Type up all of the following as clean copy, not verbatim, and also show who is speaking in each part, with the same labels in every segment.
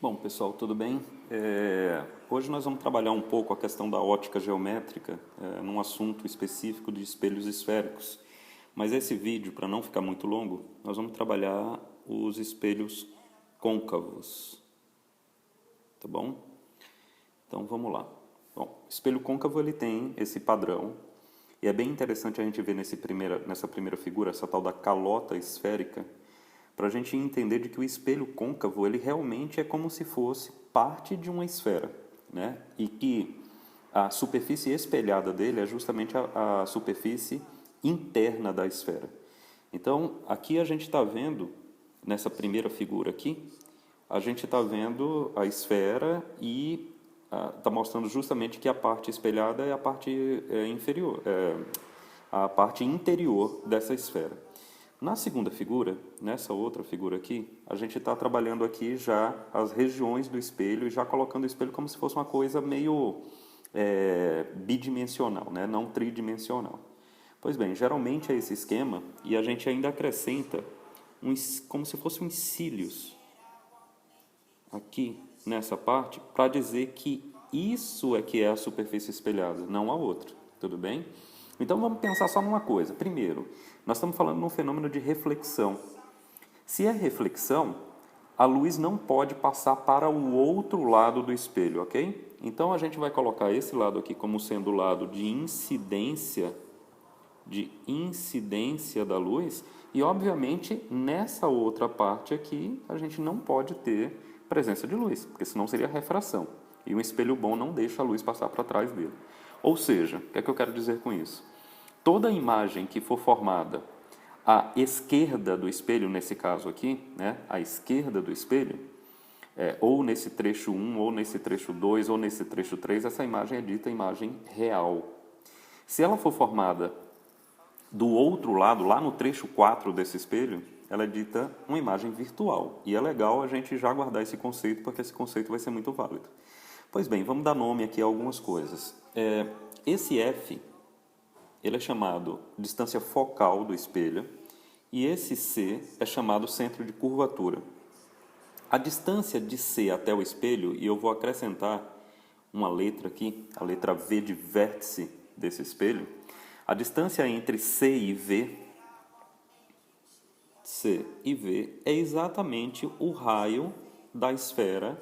Speaker 1: Bom, pessoal, tudo bem? Hoje nós vamos trabalhar um pouco a questão da ótica geométrica, num assunto específico de espelhos esféricos. Mas esse vídeo, para não ficar muito longo, nós vamos trabalhar os espelhos côncavos, tá bom? Então vamos lá. Bom, o espelho côncavo ele tem esse padrão, e é bem interessante a gente ver nessa primeira figura, essa tal da calota esférica, para a gente entender de que o espelho côncavo ele realmente é como se fosse parte de uma esfera, né? E que a superfície espelhada dele é justamente a superfície interna da esfera. Então, aqui a gente está vendo, nessa primeira figura aqui, a gente está vendo a esfera e está mostrando justamente que a parte espelhada é a parte inferior, a parte interior dessa esfera. Na segunda figura, nessa outra figura aqui, a gente está trabalhando aqui já as regiões do espelho e já colocando o espelho como se fosse uma coisa meio bidimensional, né? Não tridimensional. Pois bem, geralmente é esse esquema e a gente ainda acrescenta como se fossem uns cílios aqui nessa parte para dizer que isso é que é a superfície espelhada, não a outra, tudo bem? Então vamos pensar só numa coisa. Primeiro, nós estamos falando num fenômeno de reflexão. Se é reflexão, a luz não pode passar para o outro lado do espelho, ok? Então a gente vai colocar esse lado aqui como sendo o lado de incidência da luz, e obviamente nessa outra parte aqui a gente não pode ter presença de luz, porque senão seria refração. E um espelho bom não deixa a luz passar para trás dele. Ou seja, o que é que eu quero dizer com isso? Toda imagem que for formada à esquerda do espelho, nesse caso aqui, né, à esquerda do espelho, ou nesse trecho 1, ou nesse trecho 2, ou nesse trecho 3, essa imagem é dita imagem real. Se ela for formada do outro lado, lá no trecho 4 desse espelho, ela é dita uma imagem virtual. E é legal a gente já guardar esse conceito, porque esse conceito vai ser muito válido. Pois bem, vamos dar nome aqui a algumas coisas. Esse F, ele é chamado distância focal do espelho, e esse C é chamado centro de curvatura. A distância de C até o espelho, e eu vou acrescentar uma letra aqui, a letra V de vértice desse espelho, a distância entre C e V é exatamente o raio da esfera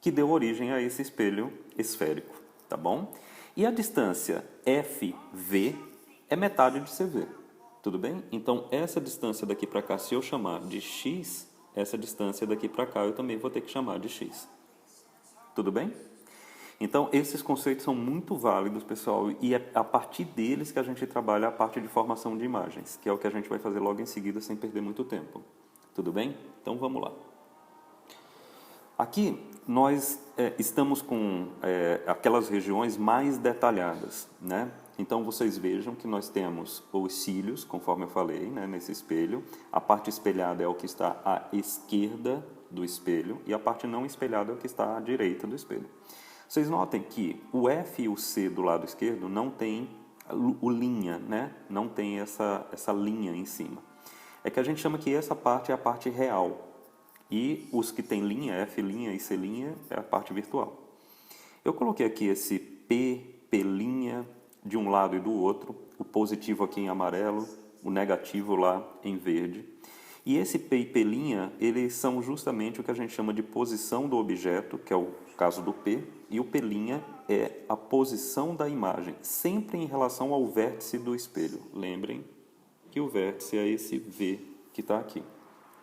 Speaker 1: que deu origem a esse espelho esférico, tá bom? E a distância FV é metade de CV, tudo bem? Então, essa distância daqui para cá, se eu chamar de X, essa distância daqui para cá eu também vou ter que chamar de X. Tudo bem? Então, esses conceitos são muito válidos, pessoal, e é a partir deles que a gente trabalha a parte de formação de imagens, que é o que a gente vai fazer logo em seguida, sem perder muito tempo. Tudo bem? Então, vamos lá. Aqui, nós estamos com aquelas regiões mais detalhadas, né? Então, vocês vejam que nós temos os cílios, conforme eu falei, né, nesse espelho. A parte espelhada é o que está à esquerda do espelho e a parte não espelhada é o que está à direita do espelho. Vocês notem que o F e o C do lado esquerdo não tem o linha, né? Não tem essa linha em cima. É que a gente chama que essa parte é a parte real. E os que têm linha, F' e C' é a parte virtual. Eu coloquei aqui esse P, P' de um lado e do outro, o positivo aqui em amarelo, o negativo lá em verde. E esse P e P', eles são justamente o que a gente chama de posição do objeto, que é o caso do P, e o P' é a posição da imagem, sempre em relação ao vértice do espelho. Lembrem que o vértice é esse V que está aqui,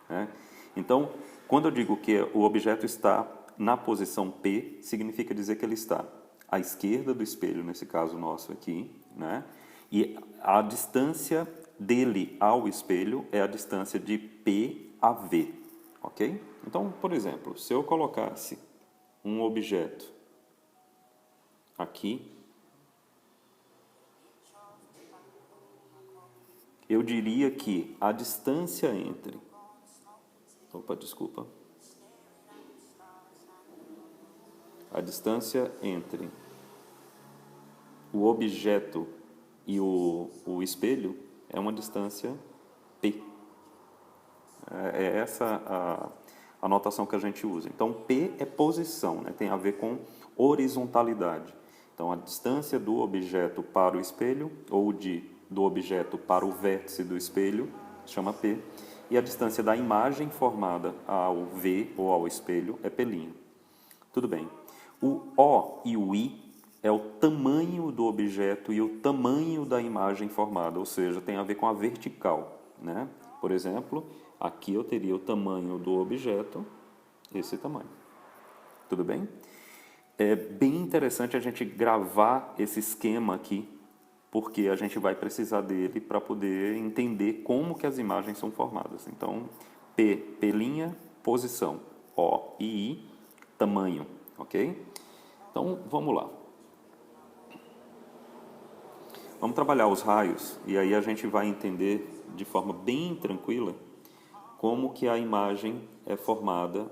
Speaker 1: né? Então, quando eu digo que o objeto está na posição P, significa dizer que ele está à esquerda do espelho, nesse caso nosso aqui, né? E a distância dele ao espelho é a distância de P a V, ok? Então, por exemplo, se eu colocasse um objeto aqui, eu diria que a distância entre... Opa, desculpa. A distância entre o objeto e o espelho é uma distância P. É essa a notação que a gente usa. Então, P é posição, né? Tem a ver com horizontalidade. Então, a distância do objeto para o espelho, ou do objeto para o vértice do espelho, chama P, e a distância da imagem formada ao V ou ao espelho é P'. Tudo bem. O O e o I é o tamanho do objeto e o tamanho da imagem formada, ou seja, tem a ver com a vertical, né? Por exemplo, aqui eu teria o tamanho do objeto, esse tamanho. Tudo bem? É bem interessante a gente gravar esse esquema aqui, porque a gente vai precisar dele para poder entender como que as imagens são formadas. Então, P, P', posição, O e I, tamanho, ok? Então, vamos lá. Vamos trabalhar os raios e aí a gente vai entender de forma bem tranquila como que a imagem é formada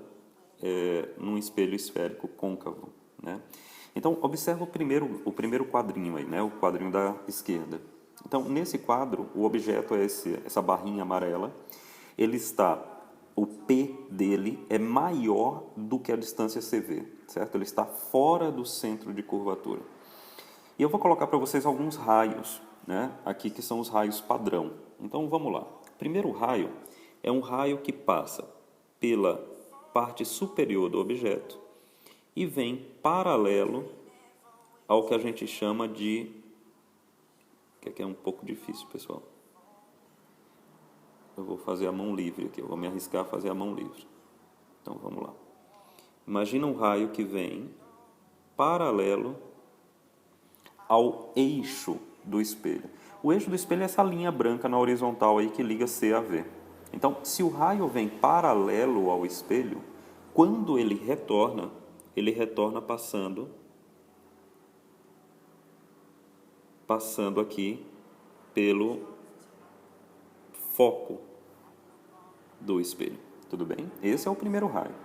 Speaker 1: num espelho esférico côncavo, né? Então, observa o primeiro quadrinho aí, né? O quadrinho da esquerda. Então, nesse quadro, o objeto é essa barrinha amarela. O P dele é maior do que a distância CV, certo? Ele está fora do centro de curvatura. E eu vou colocar para vocês alguns raios, né? Aqui que são os raios padrão. Então, vamos lá. O primeiro raio é um raio que passa pela parte superior do objeto e vem paralelo ao que a gente chama de... que aqui é um pouco difícil, pessoal. Eu vou fazer a mão livre aqui, eu vou me arriscar a fazer a mão livre. Então, vamos lá. Imagina um raio que vem paralelo ao eixo do espelho. O eixo do espelho é essa linha branca na horizontal aí que liga C a V. Então, se o raio vem paralelo ao espelho, quando ele retorna passando aqui pelo foco do espelho. Tudo bem? Esse é o primeiro raio.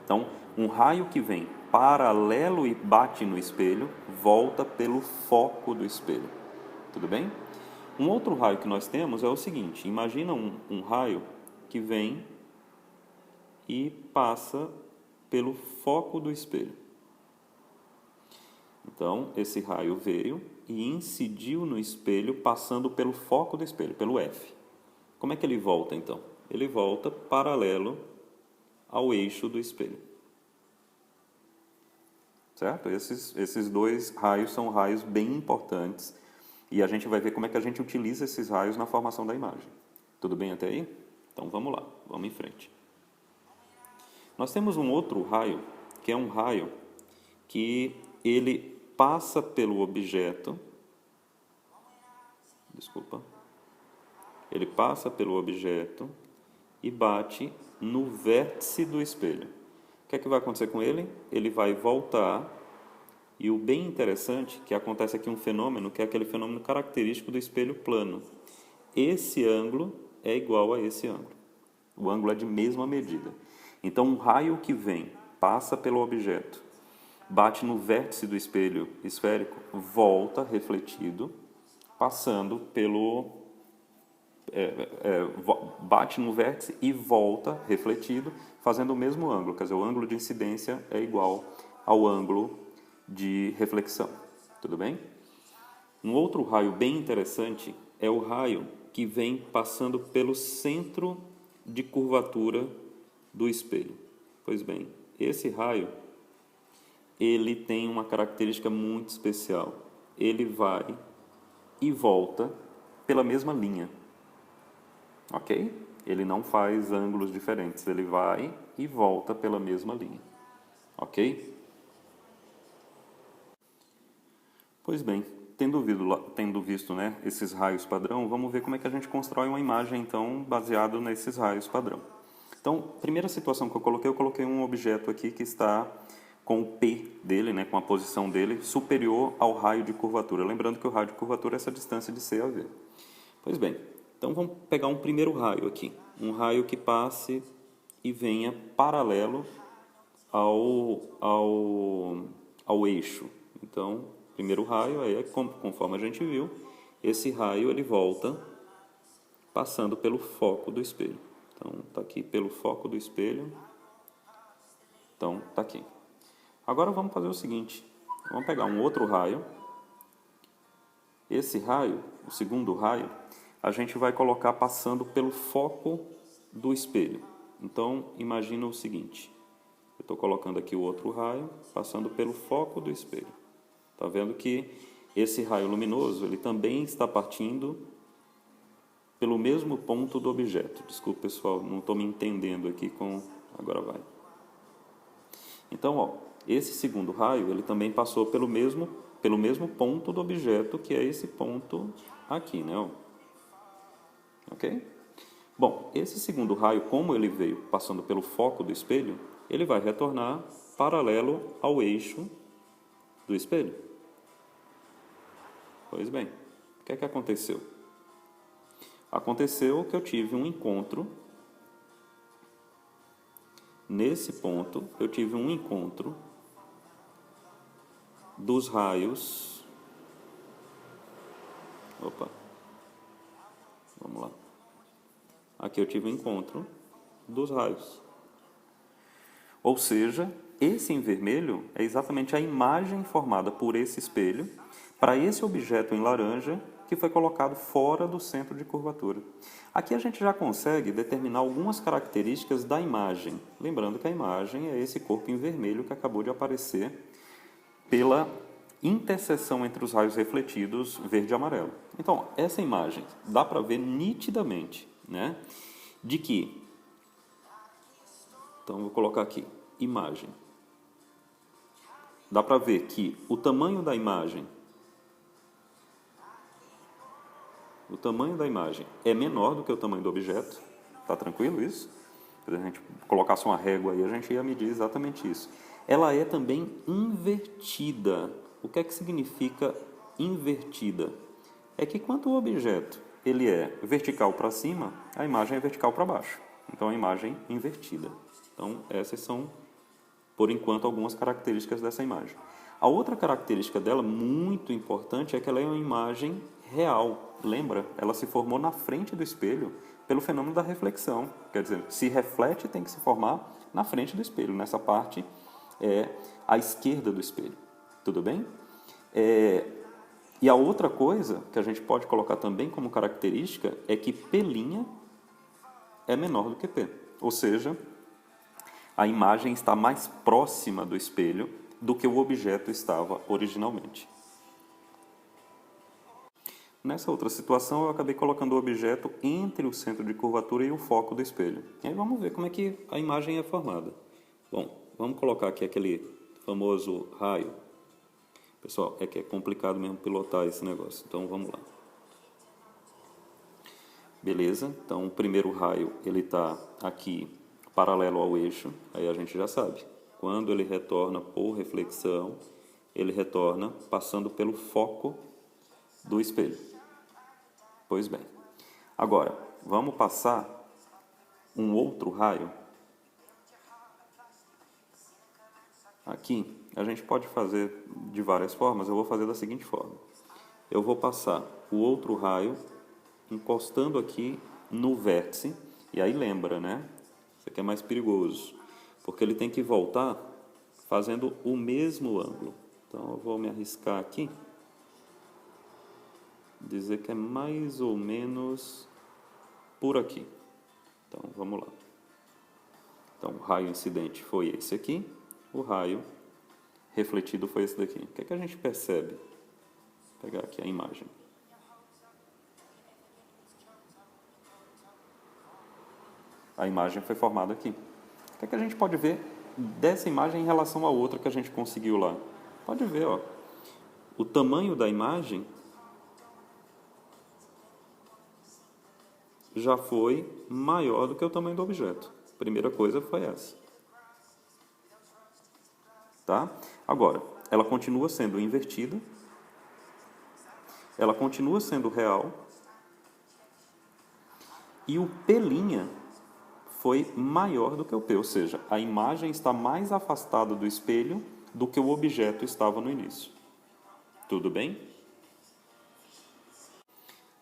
Speaker 1: Então, um raio que vem paralelo e bate no espelho, volta pelo foco do espelho. Tudo bem? Um outro raio que nós temos é o seguinte: imagina um raio que vem e passa pelo foco do espelho. Então, esse raio veio e incidiu no espelho, passando pelo foco do espelho, pelo F. Como é que ele volta, então? Ele volta paralelo ao eixo do espelho. Certo? Esses dois raios são raios bem importantes e a gente vai ver como é que a gente utiliza esses raios na formação da imagem. Tudo bem até aí? Então vamos lá, vamos em frente. Nós temos um outro raio, que é um raio que ele passa pelo objeto. Ele passa pelo objeto e bate no vértice do espelho. O que é que vai acontecer com ele? Ele vai voltar, e o bem interessante é que acontece aqui um fenômeno, que é aquele fenômeno característico do espelho plano. Esse ângulo é igual a esse ângulo. O ângulo é de mesma medida. Então, um raio que vem, passa pelo objeto, bate no vértice do espelho esférico, volta refletido, passando pelo... bate no vértice e volta refletido, fazendo o mesmo ângulo. Quer dizer, o ângulo de incidência é igual ao ângulo de reflexão. Tudo bem? Um outro raio bem interessante é o raio que vem passando pelo centro de curvatura do espelho. Pois bem, esse raio ele tem uma característica muito especial. Ele vai e volta pela mesma linha. Ok? Ele não faz ângulos diferentes, ele vai e volta pela mesma linha. Ok? Pois bem, tendo visto, né, esses raios padrão, vamos ver como é que a gente constrói uma imagem, então, baseado nesses raios padrão. Então, primeira situação que eu coloquei um objeto aqui que está com o P dele, né, com a posição dele, superior ao raio de curvatura. Lembrando que o raio de curvatura é essa distância de C a V. Pois bem, então vamos pegar um primeiro raio aqui. Um raio que passe e venha paralelo ao eixo. Então, primeiro raio, aí, conforme a gente viu, esse raio ele volta passando pelo foco do espelho. Então, está aqui pelo foco do espelho, Então, está aqui. Agora vamos fazer o seguinte. Vamos pegar um outro raio. Esse raio, o segundo raio, a gente vai colocar passando pelo foco do espelho. Então, imagina o seguinte. Eu estou colocando aqui o outro raio, passando pelo foco do espelho. Está vendo que esse raio luminoso, ele também está partindo pelo mesmo ponto do objeto. Desculpa, pessoal, não estou me entendendo aqui com... Agora vai. Então, ó, esse segundo raio, ele também passou pelo mesmo ponto do objeto, que é esse ponto aqui, né? Ó. Ok? Bom, esse segundo raio, como ele veio passando pelo foco do espelho, ele vai retornar paralelo ao eixo do espelho. Pois bem, o que é que aconteceu? Aconteceu que eu tive um encontro. Nesse ponto, eu tive um encontro dos raios. Opa, vamos lá. Aqui eu tive um encontro dos raios. Ou seja, esse em vermelho é exatamente a imagem formada por esse espelho para esse objeto em laranja que foi colocado fora do centro de curvatura. Aqui a gente já consegue determinar algumas características da imagem. Lembrando que a imagem é esse corpo em vermelho que acabou de aparecer pela interseção entre os raios refletidos verde e amarelo. Então, essa imagem dá para ver nitidamente, né, de que... Então, vou colocar aqui, imagem. Dá para ver que o tamanho da imagem é menor do que o tamanho do objeto. Está tranquilo isso? Se a gente colocasse uma régua aí, a gente ia medir exatamente isso. Ela é também invertida. O que é que significa invertida? É que quando o objeto ele é vertical para cima, a imagem é vertical para baixo. Então, a imagem invertida. Então, essas são, por enquanto, algumas características dessa imagem. A outra característica dela, muito importante, é que ela é uma imagem real. Lembra? Ela se formou na frente do espelho pelo fenômeno da reflexão. Quer dizer, se reflete, tem que se formar na frente do espelho. Nessa parte é à esquerda do espelho. Tudo bem? E a outra coisa que a gente pode colocar também como característica é que P' é menor do que P. Ou seja, a imagem está mais próxima do espelho do que o objeto estava originalmente. Nessa outra situação, eu acabei colocando o objeto entre o centro de curvatura e o foco do espelho. E aí vamos ver como é que a imagem é formada. Bom, vamos colocar aqui aquele famoso raio. Pessoal, é que é complicado mesmo pilotar esse negócio, então vamos lá. Beleza, então o primeiro raio ele está aqui paralelo ao eixo, aí a gente já sabe. Quando ele retorna por reflexão, ele retorna passando pelo foco do espelho. Pois bem. Agora, vamos passar um outro raio. Aqui, a gente pode fazer de várias formas, eu vou fazer da seguinte forma. Eu vou passar o outro raio encostando aqui no vértice, e aí lembra, né? Isso aqui é mais perigoso, porque ele tem que voltar fazendo o mesmo ângulo. Então, eu vou me arriscar aqui, dizer que é mais ou menos por aqui. Então, vamos lá. Então, o raio incidente foi esse aqui, o raio refletido foi esse daqui. O que é que a gente percebe? Vou pegar aqui a imagem. A imagem foi formada aqui. O que é que a gente pode ver dessa imagem em relação à outra que a gente conseguiu lá? Pode ver, ó. O tamanho da imagem já foi maior do que o tamanho do objeto. A primeira coisa foi essa. Tá? Agora, ela continua sendo invertida, ela continua sendo real, e o P' foi maior do que o P, ou seja, a imagem está mais afastada do espelho do que o objeto estava no início. Tudo bem?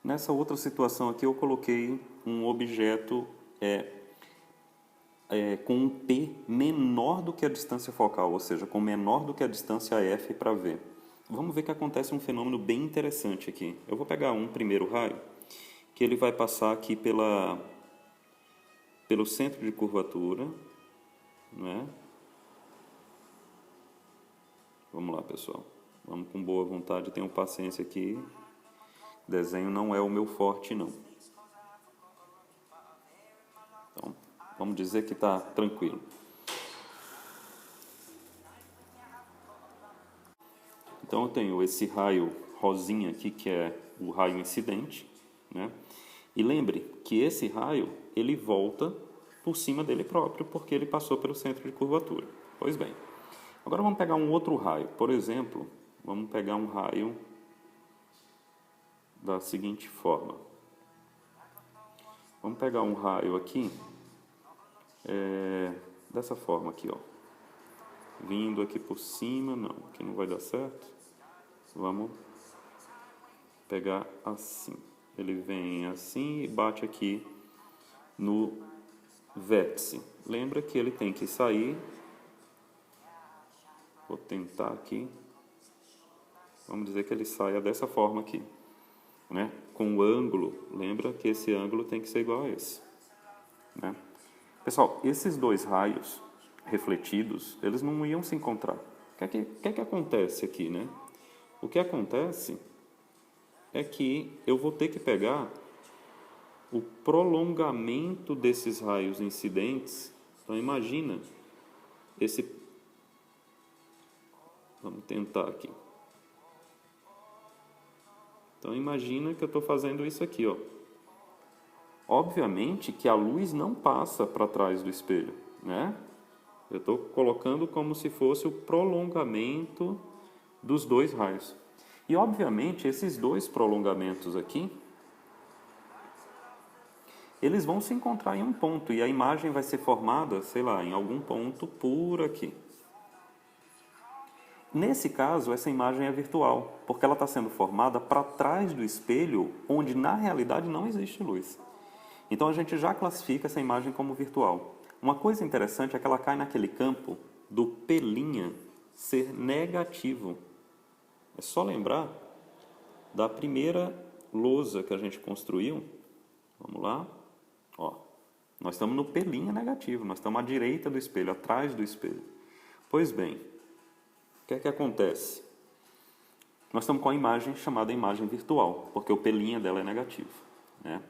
Speaker 1: Nessa outra situação aqui eu coloquei um objeto com um P menor do que a distância focal, ou seja, com menor do que a distância F para V. Vamos ver que acontece um fenômeno bem interessante aqui. Eu vou pegar um primeiro raio, que ele vai passar aqui pelo centro de curvatura, né? Vamos lá, pessoal. Vamos com boa vontade, tenham paciência aqui. Desenho não é o meu forte, não. Então, vamos dizer que está tranquilo. Então, eu tenho esse raio rosinha aqui, que é o raio incidente, né? E lembre que esse raio, ele volta por cima dele próprio, porque ele passou pelo centro de curvatura. Pois bem, agora vamos pegar um outro raio. Por exemplo, vamos pegar um raio da seguinte forma. Vamos pegar um raio aqui, dessa forma aqui, ó. Vindo aqui por cima, não, aqui não vai dar certo. Vamos pegar assim. Ele vem assim e bate aqui no vértice. Lembra que ele tem que sair. Vou tentar aqui. Vamos dizer que ele saia dessa forma aqui, né? Com o ângulo, lembra que esse ângulo tem que ser igual a esse, né? Pessoal, esses dois raios refletidos, eles não iam se encontrar. O que é que acontece aqui, né? O que acontece é que eu vou ter que pegar o prolongamento desses raios incidentes. Então, imagina esse... Vamos tentar aqui. Então, imagina que eu estou fazendo isso aqui, ó. Obviamente que a luz não passa para trás do espelho, né? Eu estou colocando como se fosse o prolongamento dos dois raios. E, obviamente, esses dois prolongamentos aqui, eles vão se encontrar em um ponto, e a imagem vai ser formada, sei lá, em algum ponto por aqui. Nesse caso, essa imagem é virtual, porque ela está sendo formada para trás do espelho, onde, na realidade, não existe luz. Então, a gente já classifica essa imagem como virtual. Uma coisa interessante é que ela cai naquele campo do P' ser negativo. É só lembrar da primeira lousa que a gente construiu. Vamos lá. Ó, nós estamos no P' negativo, nós estamos à direita do espelho, atrás do espelho. Pois bem, o que é que acontece? Nós estamos com a imagem chamada imagem virtual, porque o P' dela é negativo, né?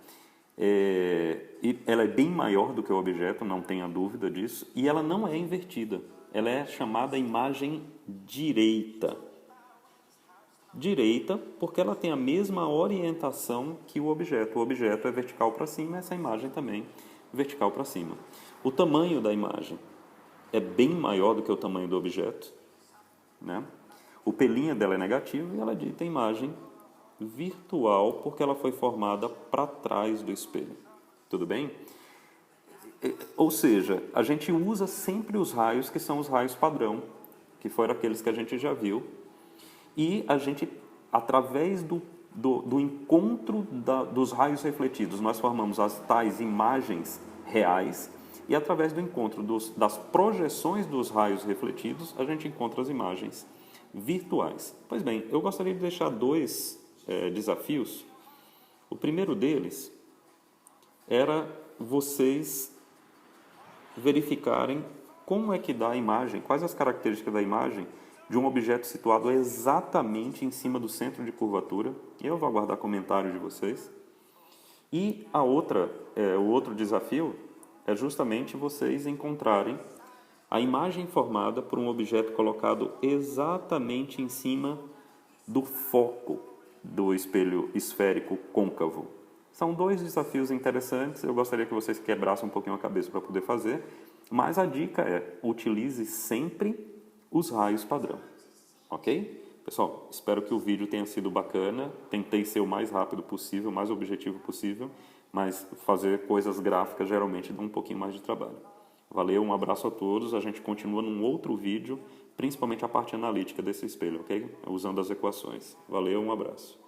Speaker 1: E ela é bem maior do que o objeto, não tenha dúvida disso, e ela não é invertida, ela é chamada imagem direita. Direita porque ela tem a mesma orientação que o objeto. O objeto é vertical para cima, essa imagem também vertical para cima. O tamanho da imagem é bem maior do que o tamanho do objeto, né? O P' dela é negativo e ela é dita imagem virtual porque ela foi formada para trás do espelho. Tudo bem? Ou seja, a gente usa sempre os raios que são os raios padrão, que foram aqueles que a gente já viu, e a gente, através do encontro dos raios refletidos, nós formamos as tais imagens reais, e através do encontro das projeções dos raios refletidos, a gente encontra as imagens virtuais. Pois bem, eu gostaria de deixar dois desafios. O primeiro deles era vocês verificarem como é que dá a imagem, quais as características da imagem de um objeto situado exatamente em cima do centro de curvatura. Eu vou aguardar comentários de vocês. E o outro desafio é justamente vocês encontrarem a imagem formada por um objeto colocado exatamente em cima do foco do espelho esférico côncavo. São dois desafios interessantes, eu gostaria que vocês quebrassem um pouquinho a cabeça para poder fazer, mas a dica é, utilize sempre os raios padrão, ok? Pessoal, espero que o vídeo tenha sido bacana, tentei ser o mais rápido possível, o mais objetivo possível, mas fazer coisas gráficas geralmente dá um pouquinho mais de trabalho. Valeu, um abraço a todos, a gente continua num outro vídeo, principalmente a parte analítica desse espelho, ok? Usando as equações. Valeu, um abraço.